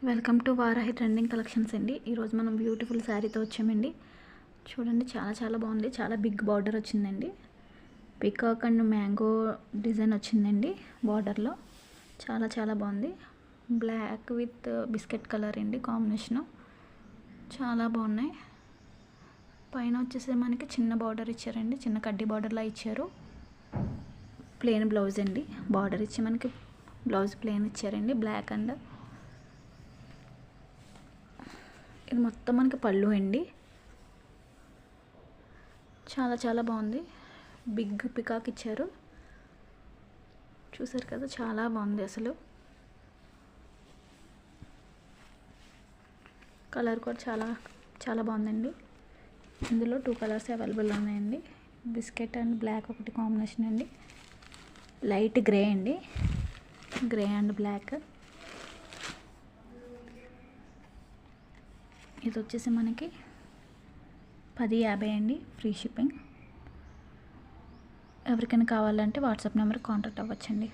Welcome to Varahi trending collections అండి. ఈరోజు మనం బ్యూటిఫుల్ శారీతో వచ్చామండి. చూడండి, చాలా బాగుంది. చాలా బిగ్ బార్డర్ వచ్చిందండి. పికాక్ అండ్ మ్యాంగో డిజైన్ వచ్చిందండి బార్డర్లో. చాలా బాగుంది. బ్లాక్ విత్ బిస్కెట్ కలర్ అండి కాంబినేషను. చాలా బాగున్నాయి. పైన వచ్చేసి మనకి చిన్న బార్డర్ ఇచ్చారండి. చిన్న కడ్డీ బార్డర్లా ఇచ్చారు. ప్లెయిన్ బ్లౌజ్ అండి. బార్డర్ ఇచ్చి మనకి బ్లౌజ్ ప్లెయిన్ ఇచ్చారండి. బ్లాక్ అండ్ ఇది మొత్తం మనకి పళ్ళు అండి. చాలా బాగుంది. బిగ్ పికాక్ ఇచ్చారు. చూసారు కదా, చాలా బాగుంది. అసలు కలర్ కూడా చాలా బాగుందండి. ఇందులో 2 కలర్స్ అవైలబుల్ ఉన్నాయండి. బిస్కెట్ అండ్ బ్లాక్ ఒకటి కాంబినేషన్ అండి. లైట్ గ్రే అండి. Grey and black. ఇది వచ్చేసి మనకి 10.50 అండి. Free shipping. ఎవరికైనా కావాలంటే వాట్సాప్ నెంబర్కి కాంటాక్ట్ అవ్వచ్చండి.